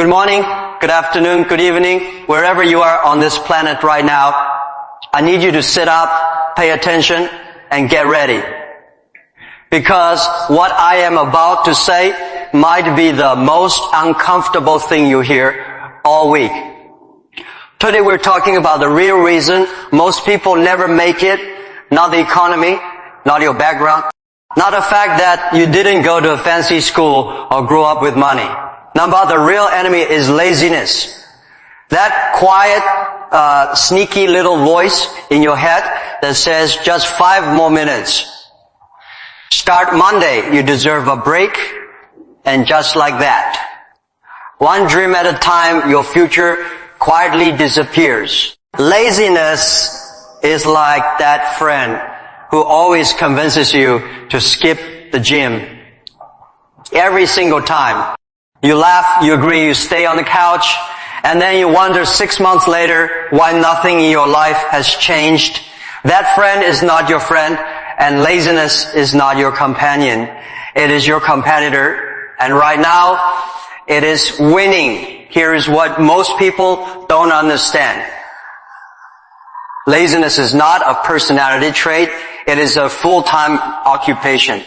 Good morning, good afternoon, good evening, wherever you are on this planet right now. I need you to sit up, pay attention, and get ready. Because what I am about to say might be the most uncomfortable thing you hear all week. Today we're talking about the real reason most people never make it, not the economy, not your background, not the fact that you didn't go to a fancy school or grow up with money. Number, the real enemy is laziness. That quiet, sneaky little voice in your head that says just 5 more minutes. Start Monday, you deserve a break, and just like that. One dream at a time, your future quietly disappears. Laziness is like that friend who always convinces you to skip the gym. Every single time. You laugh, you agree, you stay on the couch, and then you wonder 6 months later why nothing in your life has changed. That friend is not your friend, and laziness is not your companion. It is your competitor, and right now, it is winning. Here is what most people don't understand. Laziness is not a personality trait, it is a full-time occupation.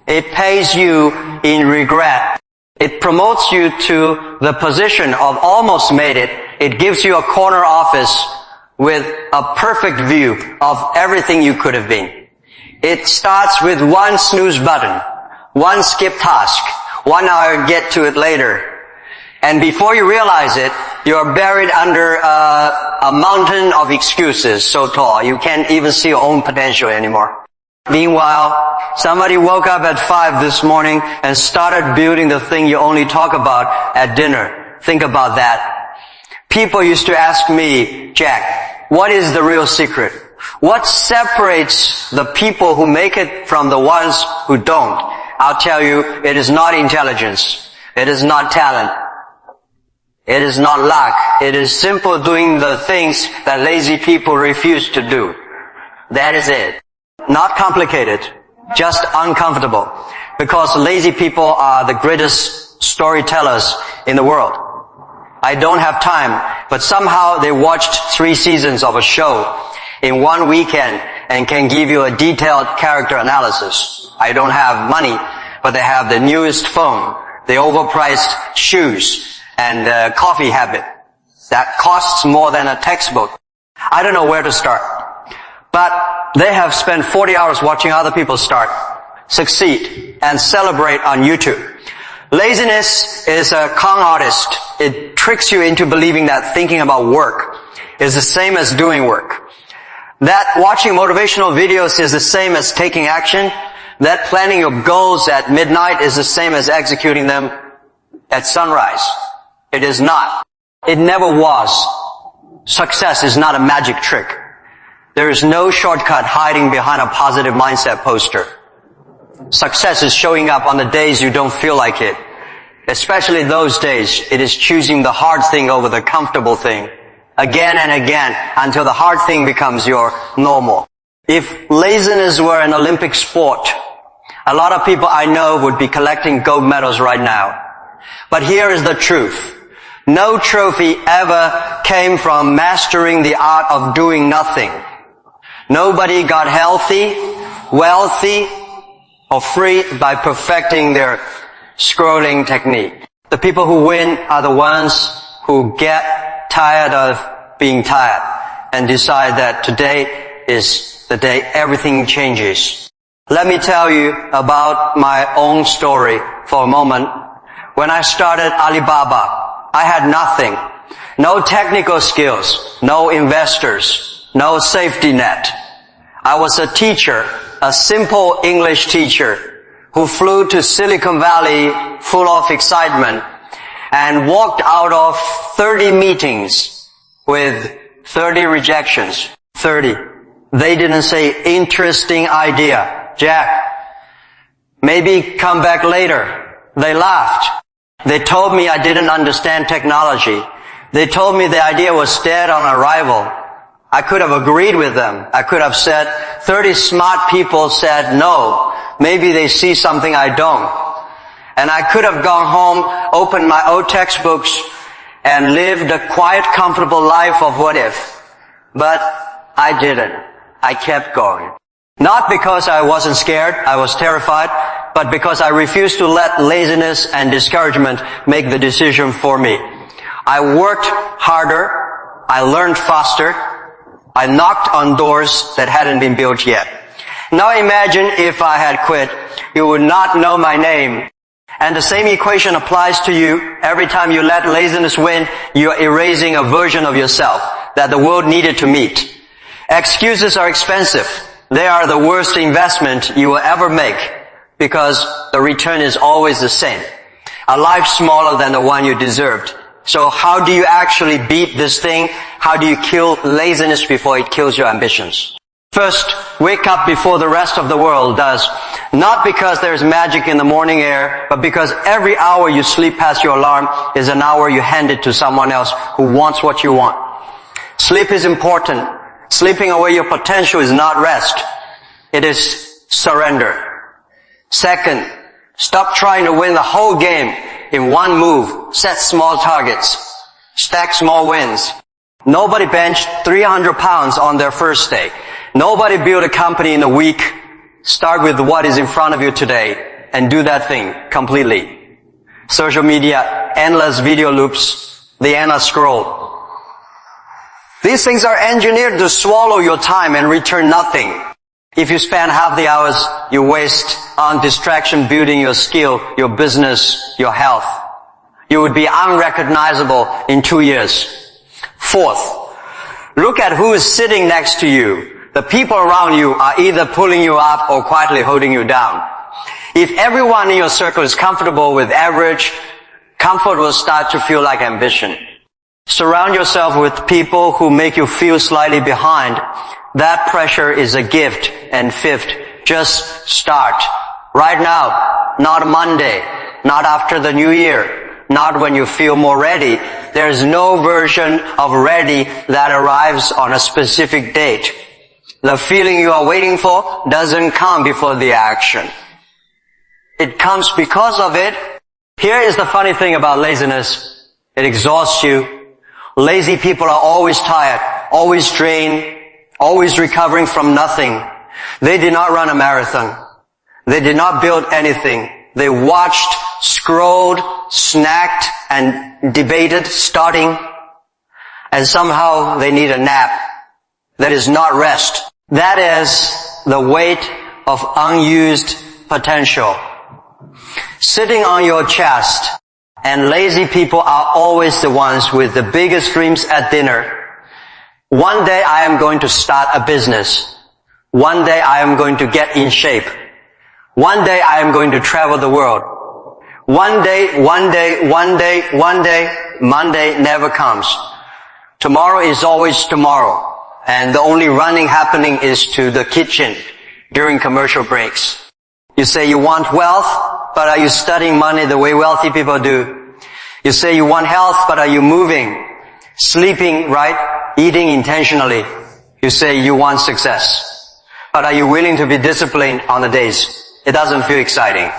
It pays you in regret. It promotes you to the position of almost made it. It gives you a corner office with a perfect view of everything you could have been. It starts with one snooze button, one skip task, 1 hour get to it later. And before you realize it, you're buried under a mountain of excuses so tall you can't even see your own potential anymore. Meanwhile, somebody woke up at 5 this morning and started building the thing you only talk about at dinner. Think about that. People used to ask me, Jack, what is the real secret? What separates the people who make it from the ones who don't? I'll tell you, it is not intelligence. It is not talent. It is not luck. It is simple doing the things that lazy people refuse to do. That is it. Not complicated, just uncomfortable. Because lazy people are the greatest storytellers in the world. I don't have time, but somehow they watched 3 seasons of a show in 1 weekend and can give you a detailed character analysis. I don't have money, but they have the newest phone, the overpriced shoes, and the coffee habit that costs more than a textbook. I don't know where to start. But they have spent 40 hours watching other people start, succeed, and celebrate on YouTube. Laziness is a con artist. It tricks you into believing that thinking about work is the same as doing work. That watching motivational videos is the same as taking action. That planning your goals at midnight is the same as executing them at sunrise. It is not. It never was. Success is not a magic trick. There is no shortcut hiding behind a positive mindset poster. Success is showing up on the days you don't feel like it. Especially those days, it is choosing the hard thing over the comfortable thing. Again and again, until the hard thing becomes your normal. If laziness were an Olympic sport, a lot of people I know would be collecting gold medals right now. But here is the truth. No trophy ever came from mastering the art of doing nothing. Nobody got healthy, wealthy, or free by perfecting their scrolling technique. The people who win are the ones who get tired of being tired and decide that today is the day everything changes. Let me tell you about my own story for a moment. When I started Alibaba, I had nothing. No technical skills, no investors, no safety net. I was a teacher, a simple English teacher who flew to Silicon Valley full of excitement and walked out of 30 meetings with 30 rejections. 30. They didn't say, interesting idea, Jack. Maybe come back later. They laughed. They told me I didn't understand technology. They told me the idea was dead on arrival. I could have agreed with them. I could have said, 30 smart people said no. Maybe they see something I don't. And I could have gone home, opened my old textbooks, and lived a quiet, comfortable life of what if. But I didn't. I kept going. Not because I wasn't scared, I was terrified, but because I refused to let laziness and discouragement make the decision for me. I worked harder, I learned faster, I knocked on doors that hadn't been built yet. Now imagine if I had quit, you would not know my name. And the same equation applies to you. Every time you let laziness win, you're erasing a version of yourself that the world needed to meet. Excuses are expensive. They are the worst investment you will ever make because the return is always the same. A life smaller than the one you deserved. So how do you actually beat this thing? How do you kill laziness before it kills your ambitions? First, wake up before the rest of the world does. Not because there's magic in the morning air, but because every hour you sleep past your alarm is an hour you hand it to someone else who wants what you want. Sleep is important. Sleeping away your potential is not rest. It is surrender. Second, stop trying to win the whole game in one move. Set small targets. Stack small wins. Nobody benched 300 pounds on their first day. Nobody built a company in a week. Start with what is in front of you today and do that thing completely. Social media, endless video loops, the endless scroll. These things are engineered to swallow your time and return nothing. If you spend half the hours you waste on distraction building your skill, your business, your health, you would be unrecognizable in 2 years. Fourth, look at who is sitting next to you. The people around you are either pulling you up or quietly holding you down. If everyone in your circle is comfortable with average, comfort will start to feel like ambition. Surround yourself with people who make you feel slightly behind. That pressure is a gift. And fifth, just start. Right now, not Monday, not after the new year, not when you feel more ready. There's no version of ready that arrives on a specific date. The feeling you are waiting for doesn't come before the action. It comes because of it. Here is the funny thing about laziness. It exhausts you. Lazy people are always tired, always drained, always recovering from nothing. They did not run a marathon. They did not build anything. They watched, scrolled, snacked, and debated, starting, and somehow they need a nap. That is not rest. That is the weight of unused potential. Sitting on your chest, and lazy people are always the ones with the biggest dreams at dinner. One day I am going to start a business. One day I am going to get in shape. One day I am going to travel the world. One day, Monday never comes. Tomorrow is always tomorrow. And the only running happening is to the kitchen during commercial breaks. You say you want wealth, but are you studying money the way wealthy people do? You say you want health, but are you moving, sleeping right, eating intentionally? You say you want success, but are you willing to be disciplined on the days? It doesn't feel exciting.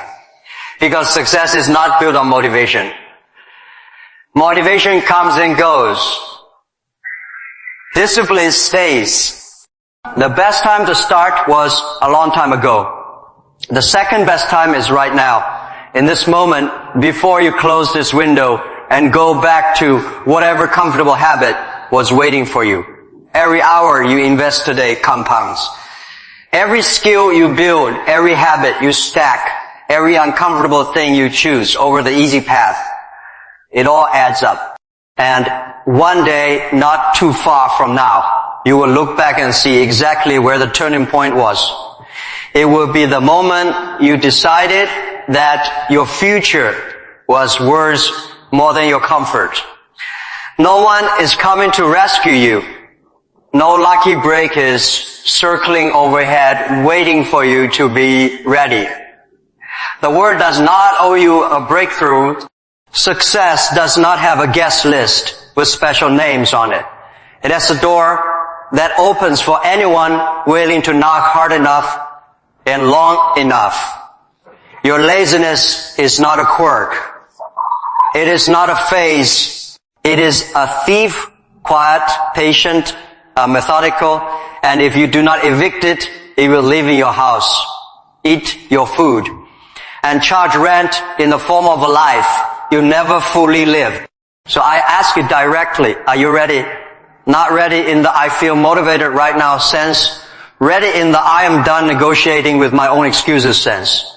Because success is not built on motivation. Motivation comes and goes. Discipline stays. The best time to start was a long time ago. The second best time is right now. In this moment, before you close this window and go back to whatever comfortable habit was waiting for you. Every hour you invest today compounds. Every skill you build, every habit you stack, every uncomfortable thing you choose over the easy path, it all adds up. And one day, not too far from now, you will look back and see exactly where the turning point was. It will be the moment you decided that your future was worth more than your comfort. No one is coming to rescue you. No lucky break is circling overhead waiting for you to be ready. The world does not owe you a breakthrough. Success does not have a guest list with special names on it. It has a door that opens for anyone willing to knock hard enough and long enough. Your laziness is not a quirk. It is not a phase. It is a thief, quiet, patient, methodical, and if you do not evict it, it will live in your house, eat your food, and charge rent in the form of a life you never fully live. So I ask you directly, are you ready? Not ready in the I feel motivated right now sense, ready in the I am done negotiating with my own excuses sense.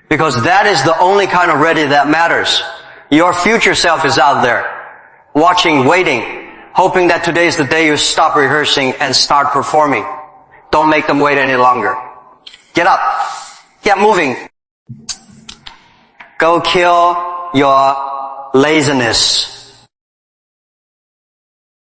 Because that is the only kind of ready that matters. Your future self is out there, watching, waiting, hoping that today is the day you stop rehearsing and start performing. Don't make them wait any longer. Get up. Get moving. Go kill your laziness.